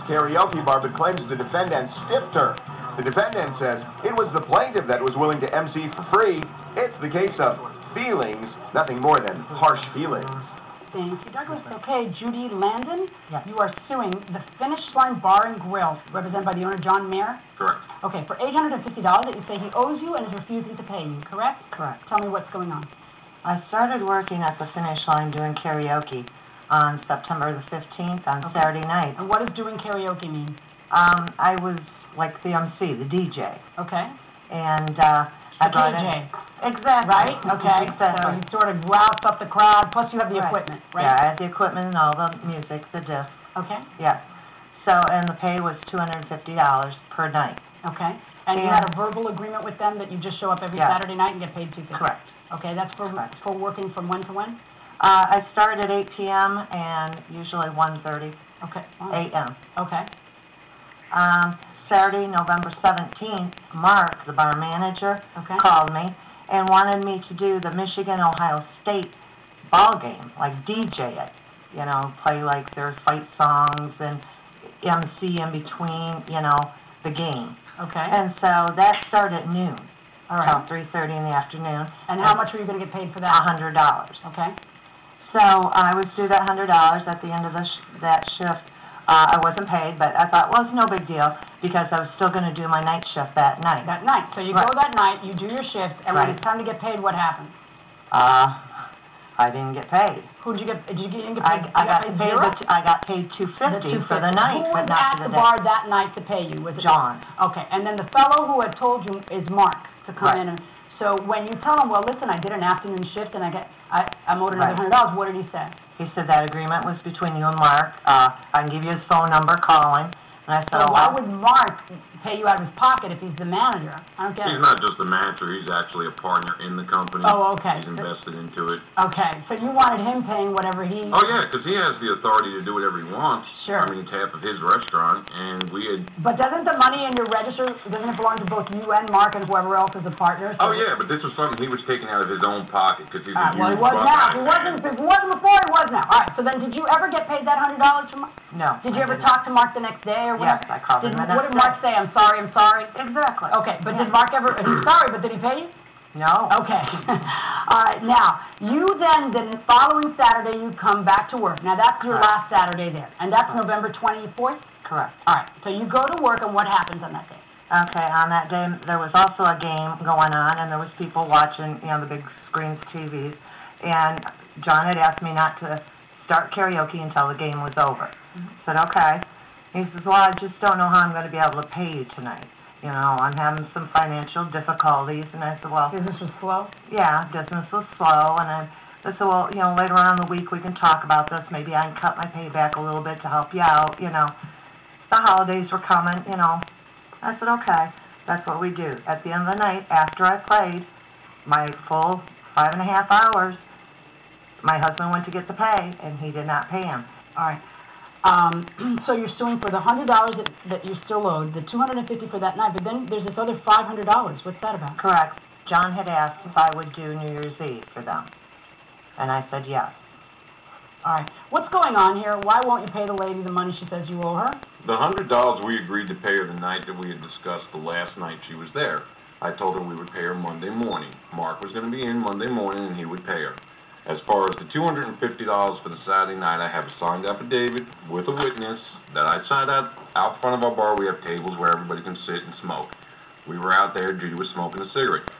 karaoke bar but claims the defendant stiffed her. The defendant says it was the plaintiff that was willing to MC for free. It's the case of feelings, nothing more than harsh feelings. Thank you, Douglas. Okay, Judy Landon, yes. You are suing the Finish Line Bar and Grill, represented by the owner, John Mayer. Correct. Okay, for $850 that you say he owes you and is refusing to pay you, correct? Correct. Tell me what's going on. I started working at the Finish Line doing karaoke on September the 15th on Saturday night. And what does doing karaoke mean? I was like the MC, the DJ. Okay. And I brought in. Exactly. Right? Okay. Exactly. So you sort of rouse up the crowd, plus you have the equipment, right? Yeah, I had the equipment and all the music, the disc. Okay. Yeah. So, and the pay was $250 per night. Okay. And you had a verbal agreement with them that you just show up every Saturday night and get paid $250? Correct. Okay, that's for working from when to when? I start at 8 p.m. and usually 1:30 a.m. Okay. Saturday, November 17th, Mark, the bar manager, called me and wanted me to do the Michigan-Ohio State ball game, like DJ it, you know, play like their fight songs and MC in between, you know, the game. Okay. And so that started at noon. All right. Till 3:30 in the afternoon. And how much were you going to get paid for that? $100. Okay. So I was due that $100 at the end of that shift. I wasn't paid, but I thought, well, it's no big deal because I was still going to do my night shift that night. That night. So you go that night, you do your shift, and when it's time to get paid, what happens? I didn't get paid. Who did you get? Did you get paid? I got paid $250 for the night, but not for the day. Who was at the bar that night to pay you? Was it John? Okay, and then the fellow who had told you is Mark to come in. And so when you tell him, well, listen, I did an afternoon shift and I'm owed another $100. What did he say? He said that agreement was between you and Mark. I can give you his phone number, call him. And I said, why would Mark pay you out of his pocket if he's the manager? I don't get it. He's not just the manager. He's actually a partner in the company. Oh, okay. He's invested into it. Okay. So you wanted him paying whatever he... Oh, yeah, because he has the authority to do whatever he wants. Sure. I mean, it's half of his restaurant, and we had... But doesn't the money in your register, doesn't it belong to both you and Mark and whoever else is a partner? So yeah, but this was something he was taking out of his own pocket because he's a huge... Well, he was now. If it wasn't before, he was now. All right, so then did you ever get paid that $100 from Mark? No. Did you ever talk to Mark the next day or whatever? Yes, I called him. What did Mark say? I'm sorry, I'm sorry? Exactly. Okay, but did Mark ever... He's sorry, but did he pay you? No. Okay. All right, now, you then, the following Saturday, you come back to work. Now, that's your last Saturday there, and that's November 24th? Correct. All right, so you go to work, and what happens on that day? Okay, on that day, there was also a game going on, and there was people watching, you know, the big screens, TVs, and John had asked me not to start karaoke until the game was over. I said, okay. He says, well, I just don't know how I'm going to be able to pay you tonight. You know, I'm having some financial difficulties. And I said, well... Business was slow? Yeah, business was slow. And I said, well, you know, later on in the week we can talk about this. Maybe I can cut my pay back a little bit to help you out, you know. The holidays were coming, you know. I said, okay, that's what we do. At the end of the night, after I played my full 5.5 hours, my husband went to get the pay, and he did not pay him. All right. So you're suing for the $100 that you still owed, the $250 for that night, but then there's this other $500. What's that about? Correct. John had asked if I would do New Year's Eve for them, and I said yes. All right. What's going on here? Why won't you pay the lady the money she says you owe her? The $100 we agreed to pay her the night that we had discussed the last night she was there. I told her we would pay her Monday morning. Mark was going to be in Monday morning, and he would pay her. As far as the $250 for the Saturday night, I have a signed affidavit with a witness that I signed out front of our bar. We have tables where everybody can sit and smoke. We were out there. Judy was smoking a cigarette.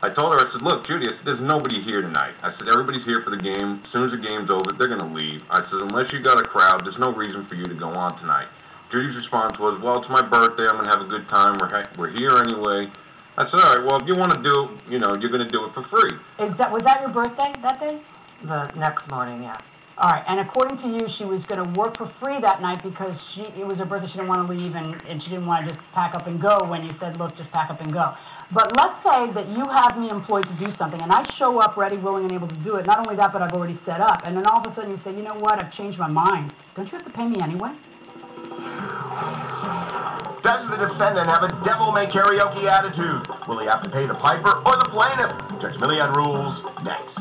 I told her, I said, look, Judy, I said, there's nobody here tonight. I said, everybody's here for the game. As soon as the game's over, they're going to leave. I said, unless you got a crowd, there's no reason for you to go on tonight. Judy's response was, well, it's my birthday. I'm going to have a good time. We're here anyway. I said, all right, well, if you want to do it, you know, you're going to do it for free. Was that your birthday that day? The next morning, yeah. All right, and according to you, she was going to work for free that night because it was her birthday, she didn't want to leave, and she didn't want to just pack up and go when you said, look, just pack up and go. But let's say that you have me employed to do something, and I show up ready, willing, and able to do it. Not only that, but I've already set up. And then all of a sudden you say, you know what, I've changed my mind. Don't you have to pay me anyway? Does the defendant have a devil-may-karaoke attitude? Will he have to pay the piper or the plaintiff? Judge Millian rules next.